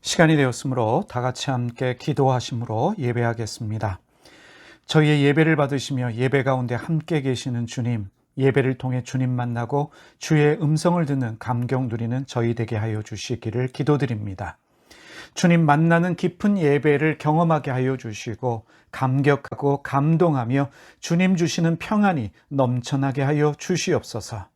시간이 되었으므로 다 같이 함께 기도하심으로 예배하겠습니다. 저희의 예배를 받으시며 예배 가운데 함께 계시는 주님, 예배를 통해 주님 만나고 주의 음성을 듣는 감격 누리는 저희 되게 하여 주시기를 기도드립니다. 주님 만나는 깊은 예배를 경험하게 하여 주시고 감격하고 감동하며 주님 주시는 평안이 넘쳐나게 하여 주시옵소서.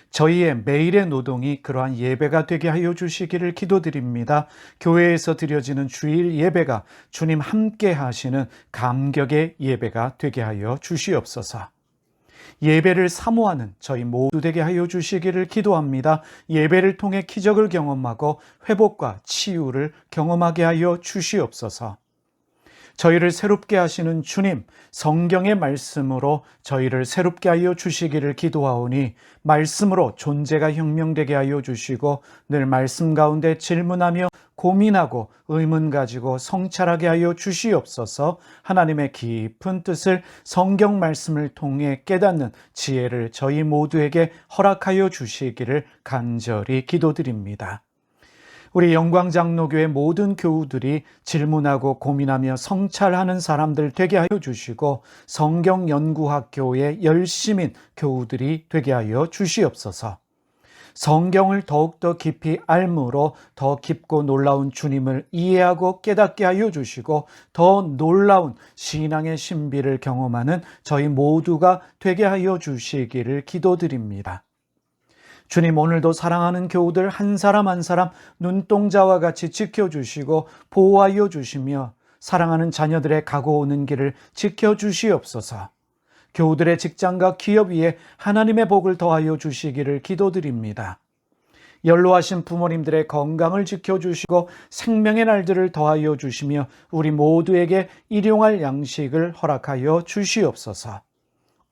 저희의 매일의 노동이 그러한 예배가 되게 하여 주시기를 기도드립니다. 교회에서 드려지는 주일 예배가 주님 함께 하시는 감격의 예배가 되게 하여 주시옵소서. 예배를 사모하는 저희 모두 되게 하여 주시기를 기도합니다. 예배를 통해 기적을 경험하고 회복과 치유를 경험하게 하여 주시옵소서. 저희를 새롭게 하시는 주님, 성경의 말씀으로 저희를 새롭게 하여 주시기를 기도하오니 말씀으로 존재가 혁명되게 하여 주시고 늘 말씀 가운데 질문하며 고민하고 의문 가지고 성찰하게 하여 주시옵소서. 하나님의 깊은 뜻을 성경 말씀을 통해 깨닫는 지혜를 저희 모두에게 허락하여 주시기를 간절히 기도드립니다. 우리 영광장로교회 모든 교우들이 질문하고 고민하며 성찰하는 사람들 되게 하여 주시고 성경연구학교의 열심인 교우들이 되게 하여 주시옵소서. 성경을 더욱더 깊이 알므로 더 깊고 놀라운 주님을 이해하고 깨닫게 하여 주시고 더 놀라운 신앙의 신비를 경험하는 저희 모두가 되게 하여 주시기를 기도드립니다. 주님, 오늘도 사랑하는 교우들 한 사람 한 사람 눈동자와 같이 지켜주시고 보호하여 주시며 사랑하는 자녀들의 가고 오는 길을 지켜주시옵소서. 교우들의 직장과 기업 위에 하나님의 복을 더하여 주시기를 기도드립니다. 연로하신 부모님들의 건강을 지켜주시고 생명의 날들을 더하여 주시며 우리 모두에게 일용할 양식을 허락하여 주시옵소서.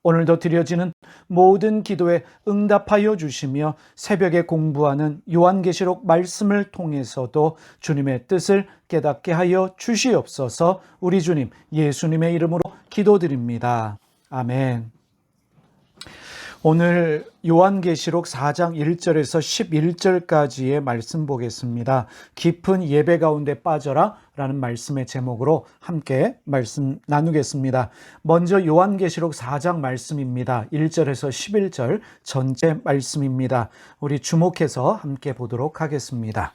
오늘도 드려지는 모든 기도에 응답하여 주시며 새벽에 공부하는 요한계시록 말씀을 통해서도 주님의 뜻을 깨닫게 하여 주시옵소서. 우리 주님 예수님의 이름으로 기도드립니다. 아멘. 오늘 요한계시록 4장 1절에서 11절까지의 말씀 보겠습니다. 깊은 예배 가운데 빠져라 라는 말씀의 제목으로 함께 말씀 나누겠습니다. 먼저 요한계시록 4장 말씀입니다. 1절에서 11절 전체 말씀입니다. 우리 주목해서 함께 보도록 하겠습니다.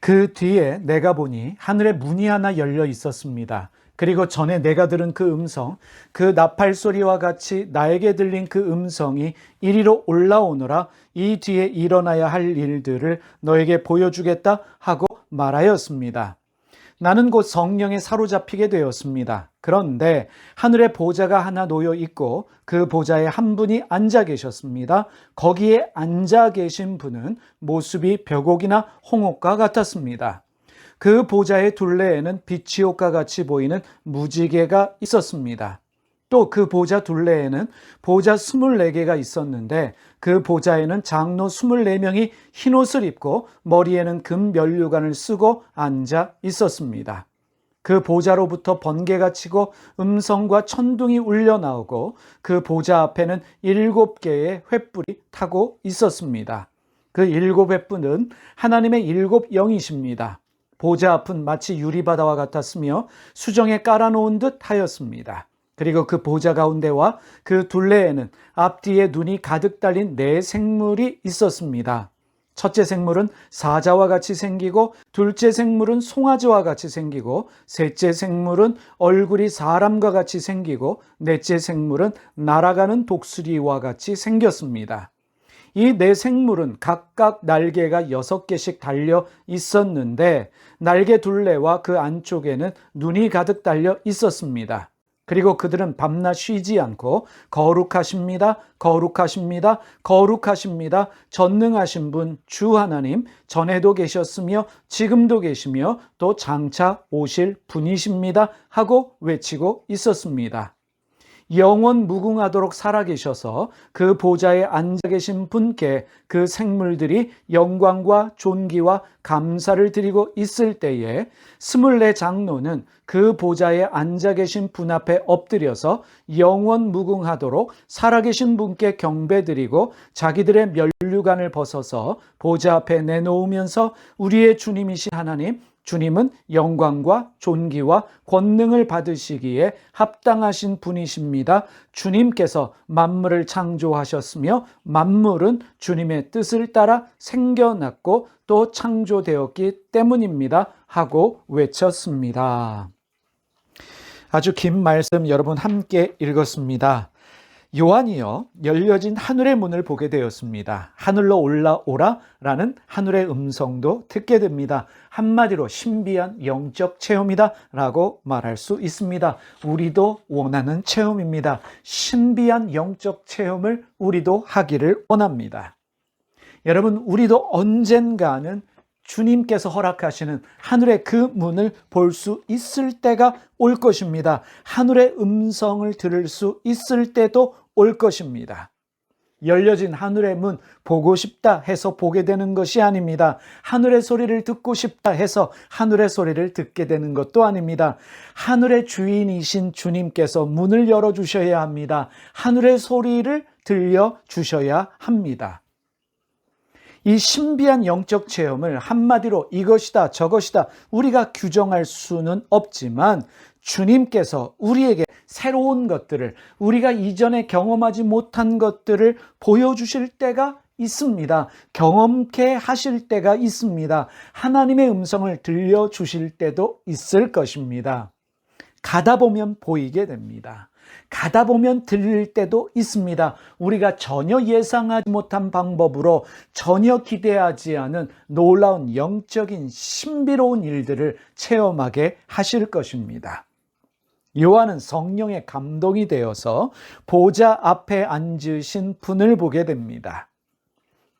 그 뒤에 내가 보니 하늘에 문이 하나 열려 있었습니다. 그리고 전에 내가 들은 그 음성, 그 나팔 소리와 같이 나에게 들린 그 음성이 이리로 올라오너라. 이 뒤에 일어나야 할 일들을 너에게 보여주겠다 하고 말하였습니다. 나는 곧 성령에 사로잡히게 되었습니다. 그런데 하늘에 보좌가 하나 놓여 있고 그 보좌에 한 분이 앉아 계셨습니다. 거기에 앉아 계신 분은 모습이 벽옥이나 홍옥과 같았습니다. 그 보좌의 둘레에는 빛이 옷과 같이 보이는 무지개가 있었습니다. 또 그 보좌 둘레에는 보좌 24개가 있었는데 그 보좌에는 장로 24명이 흰옷을 입고 머리에는 금 면류관을 쓰고 앉아 있었습니다. 그 보좌로부터 번개가 치고 음성과 천둥이 울려 나오고 그 보좌 앞에는 7개의 횃불이 타고 있었습니다. 그 7 횃불은 하나님의 7 영이십니다. 보좌 앞은 마치 유리바다와 같았으며 수정에 깔아놓은 듯 하였습니다. 그리고 그 보좌 가운데와 그 둘레에는 앞뒤에 눈이 가득 달린 4 생물이 있었습니다. 첫째 생물은 사자와 같이 생기고 둘째 생물은 송아지와 같이 생기고 셋째 생물은 얼굴이 사람과 같이 생기고 넷째 생물은 날아가는 독수리와 같이 생겼습니다. 이 4 생물은 각각 날개가 6개씩 달려 있었는데 날개 둘레와 그 안쪽에는 눈이 가득 달려 있었습니다. 그리고 그들은 밤낮 쉬지 않고 거룩하십니다, 거룩하십니다, 거룩하십니다. 전능하신 분 주 하나님, 전에도 계셨으며 지금도 계시며 또 장차 오실 분이십니다 하고 외치고 있었습니다. 영원 무궁하도록 살아계셔서 그 보좌에 앉아 계신 분께 그 생물들이 영광과 존귀와 감사를 드리고 있을 때에 24 장로는 그 보좌에 앉아 계신 분 앞에 엎드려서 영원 무궁하도록 살아계신 분께 경배드리고 자기들의 면류관을 벗어서 보좌 앞에 내놓으면서 우리의 주님이신 하나님, 주님은 영광과 존귀와 권능을 받으시기에 합당하신 분이십니다. 주님께서 만물을 창조하셨으며 만물은 주님의 뜻을 따라 생겨났고 또 창조되었기 때문입니다. 하고 외쳤습니다. 아주 긴 말씀 여러분 함께 읽었습니다. 요한이요, 열려진 하늘의 문을 보게 되었습니다. 하늘로 올라오라 라는 하늘의 음성도 듣게 됩니다. 한마디로 신비한 영적 체험이다 라고 말할 수 있습니다. 우리도 원하는 체험입니다. 신비한 영적 체험을 우리도 하기를 원합니다. 여러분, 우리도 언젠가는 주님께서 허락하시는 하늘의 그 문을 볼 수 있을 때가 올 것입니다. 하늘의 음성을 들을 수 있을 때도 올 것입니다. 열려진 하늘의 문 보고 싶다 해서 보게 되는 것이 아닙니다. 하늘의 소리를 듣고 싶다 해서 하늘의 소리를 듣게 되는 것도 아닙니다. 하늘의 주인이신 주님께서 문을 열어주셔야 합니다. 하늘의 소리를 들려주셔야 합니다. 이 신비한 영적 체험을 한마디로 이것이다 저것이다 우리가 규정할 수는 없지만 주님께서 우리에게 새로운 것들을, 우리가 이전에 경험하지 못한 것들을 보여주실 때가 있습니다. 경험케 하실 때가 있습니다. 하나님의 음성을 들려주실 때도 있을 것입니다. 가다 보면 보이게 됩니다. 가다 보면 들릴 때도 있습니다. 우리가 전혀 예상하지 못한 방법으로 전혀 기대하지 않은 놀라운 영적인 신비로운 일들을 체험하게 하실 것입니다. 요한은 성령의 감동이 되어서 보좌 앞에 앉으신 분을 보게 됩니다.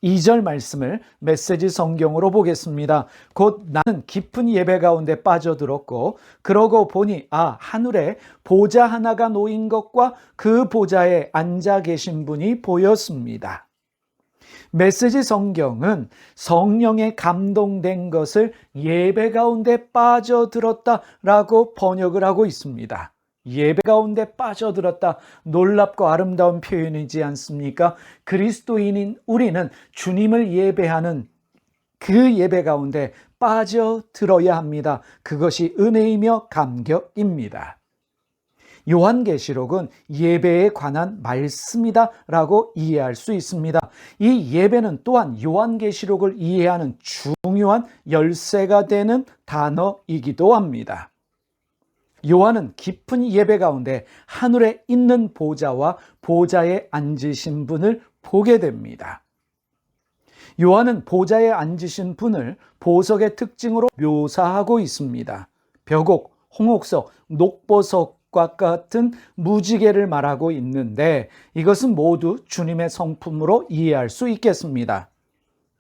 2절 말씀을 메시지 성경으로 보겠습니다. 곧 나는 깊은 예배 가운데 빠져들었고 그러고 보니 하늘에 보좌 하나가 놓인 것과 그 보좌에 앉아 계신 분이 보였습니다. 메시지 성경은 성령에 감동된 것을 예배 가운데 빠져들었다라고 번역을 하고 있습니다. 예배 가운데 빠져들었다. 놀랍고 아름다운 표현이지 않습니까? 그리스도인인 우리는 주님을 예배하는 그 예배 가운데 빠져들어야 합니다. 그것이 은혜이며 감격입니다. 요한계시록은 예배에 관한 말씀이다 라고 이해할 수 있습니다. 이 예배는 또한 요한계시록을 이해하는 중요한 열쇠가 되는 단어이기도 합니다. 요한은 깊은 예배 가운데 하늘에 있는 보좌와 보좌에 앉으신 분을 보게 됩니다. 요한은 보좌에 앉으신 분을 보석의 특징으로 묘사하고 있습니다. 벽옥, 홍옥석, 녹보석과 같은 무지개를 말하고 있는데 이것은 모두 주님의 성품으로 이해할 수 있겠습니다.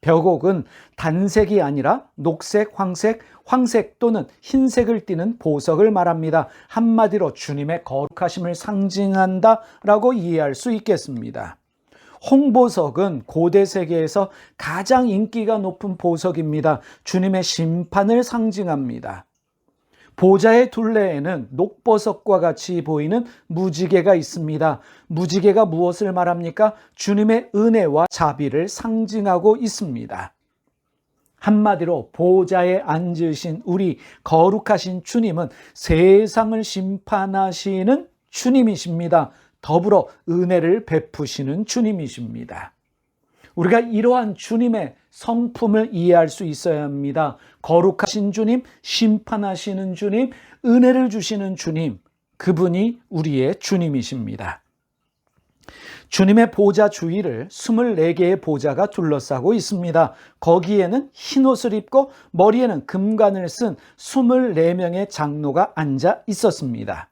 벽옥은 단색이 아니라 녹색, 황색 또는 흰색을 띠는 보석을 말합니다. 한마디로 주님의 거룩하심을 상징한다라고 이해할 수 있겠습니다. 홍보석은 고대 세계에서 가장 인기가 높은 보석입니다. 주님의 심판을 상징합니다. 보좌의 둘레에는 녹보석과 같이 보이는 무지개가 있습니다. 무지개가 무엇을 말합니까? 주님의 은혜와 자비를 상징하고 있습니다. 한마디로 보좌에 앉으신 우리 거룩하신 주님은 세상을 심판하시는 주님이십니다. 더불어 은혜를 베푸시는 주님이십니다. 우리가 이러한 주님의 성품을 이해할 수 있어야 합니다. 거룩하신 주님, 심판하시는 주님, 은혜를 주시는 주님, 그분이 우리의 주님이십니다. 주님의 보좌 주위를 24개의 보좌가 둘러싸고 있습니다. 거기에는 흰옷을 입고 머리에는 금관을 쓴 24명의 장로가 앉아 있었습니다.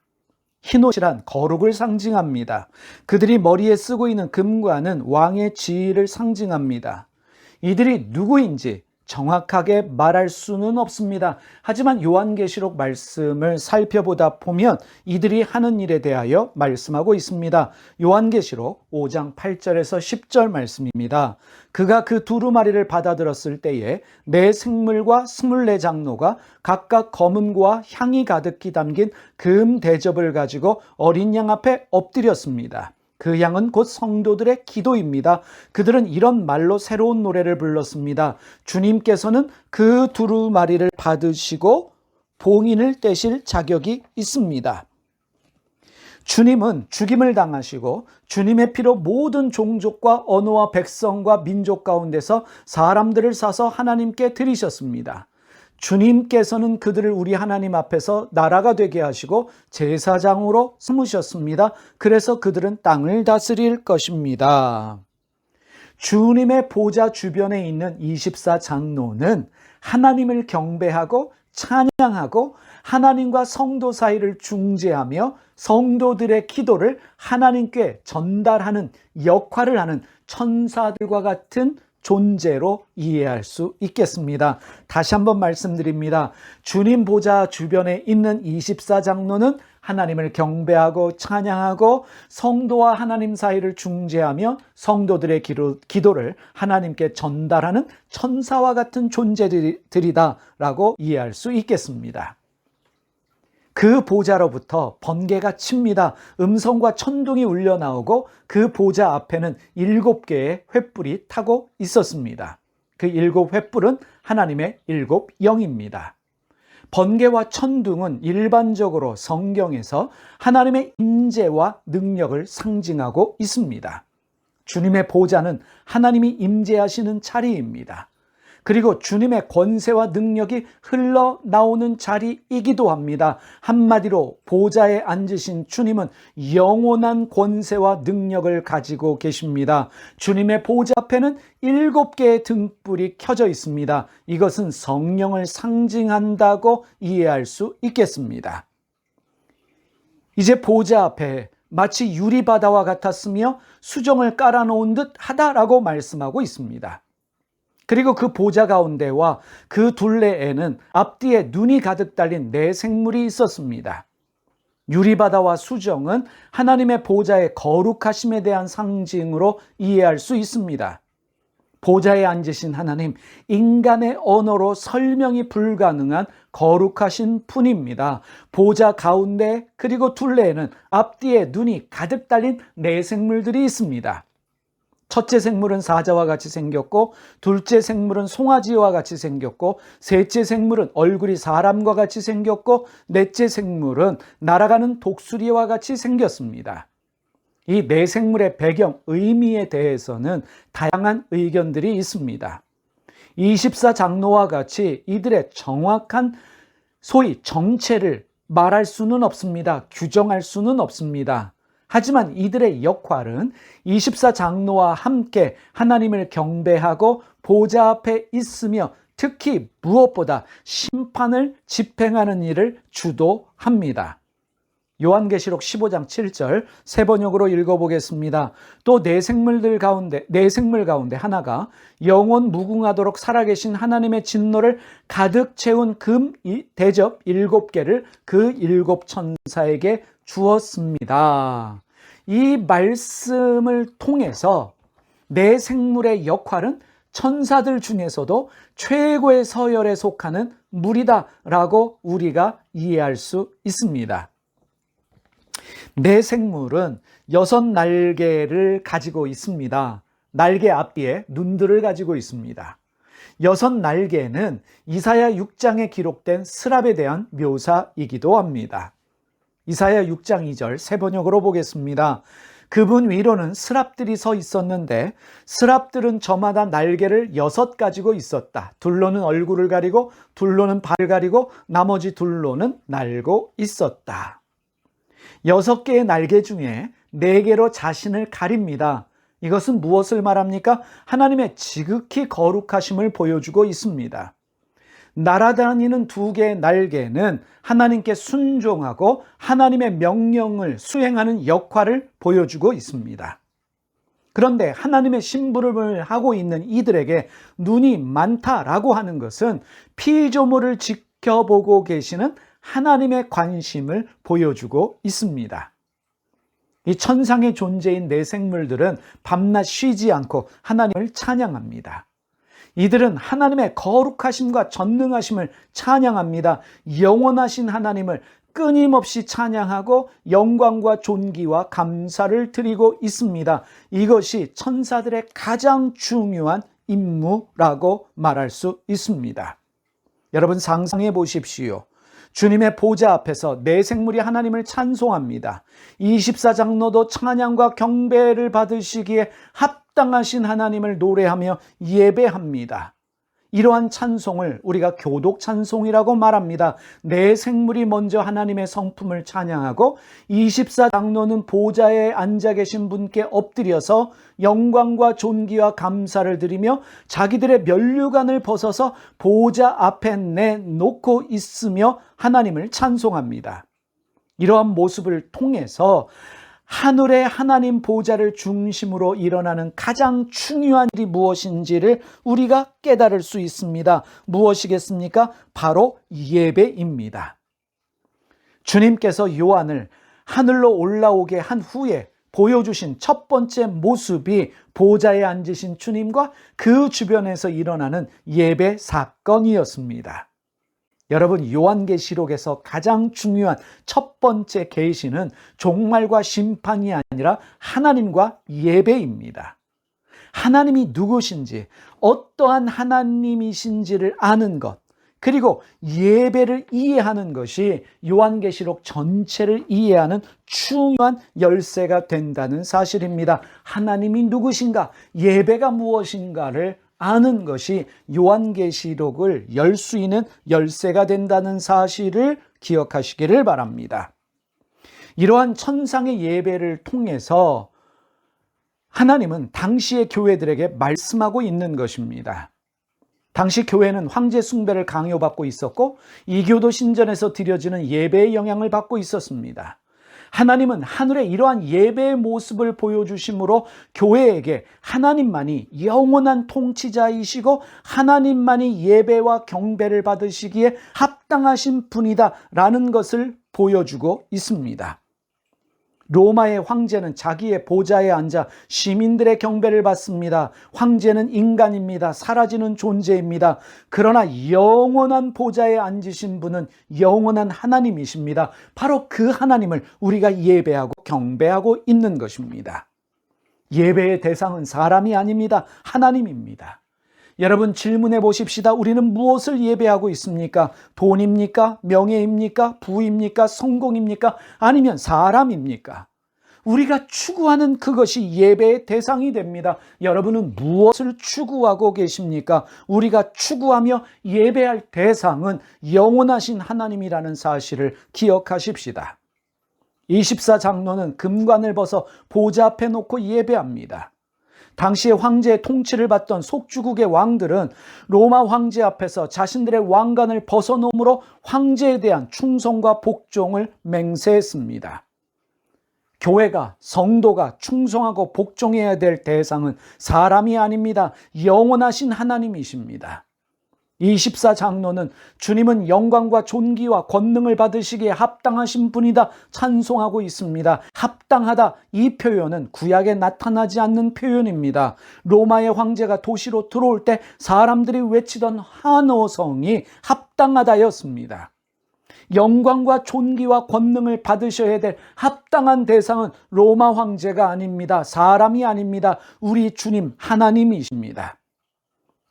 흰옷이란 거룩을 상징합니다. 그들이 머리에 쓰고 있는 금관은 왕의 지위를 상징합니다. 이들이 누구인지 정확하게 말할 수는 없습니다. 하지만 요한계시록 말씀을 살펴보다 보면 이들이 하는 일에 대하여 말씀하고 있습니다. 요한계시록 5장 8절에서 10절 말씀입니다. 그가 그 두루마리를 받아들었을 때에 네 생물과 24장로가 각각 검은고와 향이 가득히 담긴 금 대접을 가지고 어린 양 앞에 엎드렸습니다. 그 양은 곧 성도들의 기도입니다. 그들은 이런 말로 새로운 노래를 불렀습니다. 주님께서는 그 두루마리를 받으시고 봉인을 떼실 자격이 있습니다. 주님은 죽임을 당하시고 주님의 피로 모든 종족과 언어와 백성과 민족 가운데서 사람들을 사서 하나님께 드리셨습니다. 주님께서는 그들을 우리 하나님 앞에서 나라가 되게 하시고 제사장으로 삼으셨습니다. 그래서 그들은 땅을 다스릴 것입니다. 주님의 보좌 주변에 있는 24장로는 하나님을 경배하고 찬양하고 하나님과 성도 사이를 중재하며 성도들의 기도를 하나님께 전달하는 역할을 하는 천사들과 같은 존재로 이해할 수 있겠습니다. 다시 한번 말씀드립니다. 주님 보좌 주변에 있는 24장로는 하나님을 경배하고 찬양하고 성도와 하나님 사이를 중재하며 성도들의 기도를 하나님께 전달하는 천사와 같은 존재들이다라고 이해할 수 있겠습니다. 그 보좌로부터 번개가 칩니다. 음성과 천둥이 울려 나오고 그 보좌 앞에는 7개의 횃불이 타고 있었습니다. 그 7횃불은 하나님의 7영입니다. 번개와 천둥은 일반적으로 성경에서 하나님의 임재와 능력을 상징하고 있습니다. 주님의 보좌는 하나님이 임재하시는 자리입니다. 그리고 주님의 권세와 능력이 흘러나오는 자리이기도 합니다. 한마디로 보좌에 앉으신 주님은 영원한 권세와 능력을 가지고 계십니다. 주님의 보좌 앞에는 7개의 등불이 켜져 있습니다. 이것은 성령을 상징한다고 이해할 수 있겠습니다. 이제 보좌 앞에 마치 유리바다와 같았으며 수정을 깔아놓은 듯 하다라고 말씀하고 있습니다. 그리고 그 보좌 가운데와 그 둘레에는 앞뒤에 눈이 가득 달린 네 생물이 있었습니다. 유리바다와 수정은 하나님의 보좌의 거룩하심에 대한 상징으로 이해할 수 있습니다. 보좌에 앉으신 하나님, 인간의 언어로 설명이 불가능한 거룩하신 분입니다. 보좌 가운데 그리고 둘레에는 앞뒤에 눈이 가득 달린 네 생물들이 있습니다. 첫째 생물은 사자와 같이 생겼고, 둘째 생물은 송아지와 같이 생겼고, 셋째 생물은 얼굴이 사람과 같이 생겼고, 넷째 생물은 날아가는 독수리와 같이 생겼습니다. 이 네 생물의 배경, 의미에 대해서는 다양한 의견들이 있습니다. 24장로와 같이 이들의 정확한 소위 정체를 말할 수는 없습니다. 규정할 수는 없습니다. 하지만 이들의 역할은 24장로와 함께 하나님을 경배하고 보좌 앞에 있으며 특히 무엇보다 심판을 집행하는 일을 주도합니다. 요한계시록 15장 7절 세 번역으로 읽어보겠습니다. 또 네 생물 가운데 하나가 영원 무궁하도록 살아계신 하나님의 진노를 가득 채운 금 대접 7개를 그 7천사에게 주었습니다. 이 말씀을 통해서 네 생물의 역할은 천사들 중에서도 최고의 서열에 속하는 무리다라고 우리가 이해할 수 있습니다. 네 생물은 6날개를 가지고 있습니다. 날개 앞뒤에 눈들을 가지고 있습니다. 6날개는 이사야 6장에 기록된 스랍에 대한 묘사이기도 합니다. 이사야 6장 2절 세 번역으로 보겠습니다. 그분 위로는 스랍들이 서 있었는데 스랍들은 저마다 날개를 6 가지고 있었다. 둘로는 얼굴을 가리고 둘로는 발을 가리고 나머지 둘로는 날고 있었다. 6개의 날개 중에 4개로 자신을 가립니다. 이것은 무엇을 말합니까? 하나님의 지극히 거룩하심을 보여주고 있습니다. 날아다니는 2개의 날개는 하나님께 순종하고 하나님의 명령을 수행하는 역할을 보여주고 있습니다. 그런데 하나님의 심부름을 하고 있는 이들에게 눈이 많다라고 하는 것은 피조물을 지켜보고 계시는 하나님의 관심을 보여주고 있습니다. 이 천상의 존재인 내생물들은 밤낮 쉬지 않고 하나님을 찬양합니다. 이들은 하나님의 거룩하심과 전능하심을 찬양합니다. 영원하신 하나님을 끊임없이 찬양하고 영광과 존귀와 감사를 드리고 있습니다. 이것이 천사들의 가장 중요한 임무라고 말할 수 있습니다. 여러분 상상해 보십시오. 주님의 보좌 앞에서 내생물이 하나님을 찬송합니다. 24장로도 찬양과 경배를 받으시기에 합당하신 하나님을 노래하며 예배합니다. 이러한 찬송을 우리가 교독 찬송이라고 말합니다. 내생물이 먼저 하나님의 성품을 찬양하고 24장로는 보좌에 앉아 계신 분께 엎드려서 영광과 존귀와 감사를 드리며 자기들의 면류관을 벗어서 보좌 앞에 내놓고 있으며 하나님을 찬송합니다. 이러한 모습을 통해서 하늘의 하나님 보좌를 중심으로 일어나는 가장 중요한 일이 무엇인지를 우리가 깨달을 수 있습니다. 무엇이겠습니까? 바로 예배입니다. 주님께서 요한을 하늘로 올라오게 한 후에 보여주신 첫 번째 모습이 보좌에 앉으신 주님과 그 주변에서 일어나는 예배 사건이었습니다. 여러분, 요한계시록에서 가장 중요한 첫 번째 계시는 종말과 심판이 아니라 하나님과 예배입니다. 하나님이 누구신지, 어떠한 하나님이신지를 아는 것, 그리고 예배를 이해하는 것이 요한계시록 전체를 이해하는 중요한 열쇠가 된다는 사실입니다. 하나님이 누구신가, 예배가 무엇인가를 아는 것이 요한계시록을 열 수 있는 열쇠가 된다는 사실을 기억하시기를 바랍니다. 이러한 천상의 예배를 통해서 하나님은 당시의 교회들에게 말씀하고 있는 것입니다. 당시 교회는 황제 숭배를 강요받고 있었고 이교도 신전에서 드려지는 예배의 영향을 받고 있었습니다. 하나님은 하늘의 이러한 예배의 모습을 보여주심으로 교회에게 하나님만이 영원한 통치자이시고 하나님만이 예배와 경배를 받으시기에 합당하신 분이다라는 것을 보여주고 있습니다. 로마의 황제는 자기의 보좌에 앉아 시민들의 경배를 받습니다. 황제는 인간입니다. 사라지는 존재입니다. 그러나 영원한 보좌에 앉으신 분은 영원한 하나님이십니다. 바로 그 하나님을 우리가 예배하고 경배하고 있는 것입니다. 예배의 대상은 사람이 아닙니다. 하나님입니다. 여러분 질문해 보십시다. 우리는 무엇을 예배하고 있습니까? 돈입니까? 명예입니까? 부입니까? 성공입니까? 아니면 사람입니까? 우리가 추구하는 그것이 예배의 대상이 됩니다. 여러분은 무엇을 추구하고 계십니까? 우리가 추구하며 예배할 대상은 영원하신 하나님이라는 사실을 기억하십시다. 24장로는 금관을 벗어 보좌 앞에 놓고 예배합니다. 당시에 황제의 통치를 받던 속주국의 왕들은 로마 황제 앞에서 자신들의 왕관을 벗어놓음으로 황제에 대한 충성과 복종을 맹세했습니다. 교회가, 성도가 충성하고 복종해야 될 대상은 사람이 아닙니다. 영원하신 하나님이십니다. 24장로는 주님은 영광과 존귀와 권능을 받으시기에 합당하신 분이다 찬송하고 있습니다. 합당하다, 이 표현은 구약에 나타나지 않는 표현입니다. 로마의 황제가 도시로 들어올 때 사람들이 외치던 환호성이 합당하다였습니다. 영광과 존귀와 권능을 받으셔야 될 합당한 대상은 로마 황제가 아닙니다. 사람이 아닙니다. 우리 주님 하나님이십니다.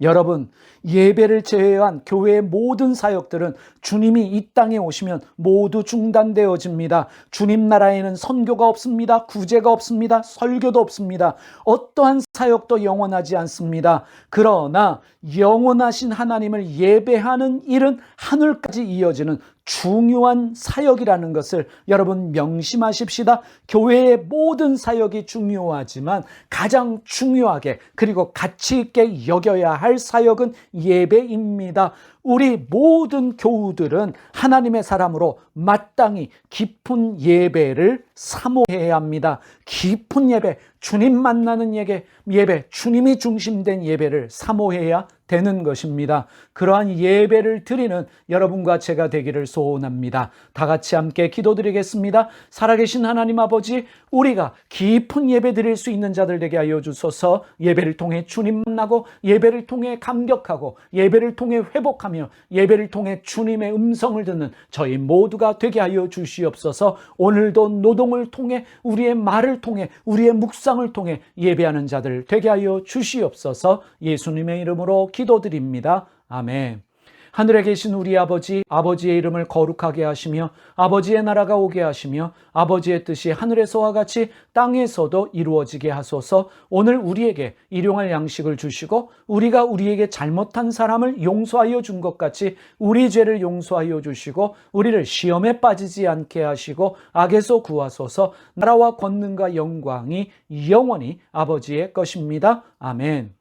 여러분, 예배를 제외한 교회의 모든 사역들은 주님이 이 땅에 오시면 모두 중단되어집니다. 주님 나라에는 선교가 없습니다. 구제가 없습니다. 설교도 없습니다. 어떠한 사역도 영원하지 않습니다. 그러나 영원하신 하나님을 예배하는 일은 하늘까지 이어지는 중요한 사역이라는 것을 여러분 명심하십시다. 교회의 모든 사역이 중요하지만 가장 중요하게 그리고 가치 있게 여겨야 할 사역은 예배입니다. 우리 모든 교우들은 하나님의 사람으로 마땅히 깊은 예배를 사모해야 합니다. 깊은 예배, 주님 만나는 예배, 주님이 중심된 예배를 사모해야 되는 것입니다. 그러한 예배를 드리는 여러분과 제가 되기를 소원합니다. 다 같이 함께 기도드리겠습니다. 살아계신 하나님 아버지, 우리가 깊은 예배 드릴 수 있는 자들 되게 하여 주소서. 예배를 통해 주님 만나고, 예배를 통해 감격하고, 예배를 통해 회복하며, 예배를 통해 주님의 음성을 듣는 저희 모두가 되게 하여 주시옵소서. 오늘도 노동을 통해, 우리의 말을 통해, 우리의 묵상을 통해 예배하는 자들 되게 하여 주시옵소서. 예수님의 이름으로 기도드립니다. 아멘. 하늘에 계신 우리 아버지, 아버지의 이름을 거룩하게 하시며 아버지의 나라가 오게 하시며 아버지의 뜻이 하늘에서와 같이 땅에서도 이루어지게 하소서. 오늘 우리에게 일용할 양식을 주시고 우리가 우리에게 잘못한 사람을 용서하여 준 것 같이 우리 죄를 용서하여 주시고 우리를 시험에 빠지지 않게 하시고 악에서 구하소서. 나라와 권능과 영광이 영원히 아버지의 것입니다. 아멘.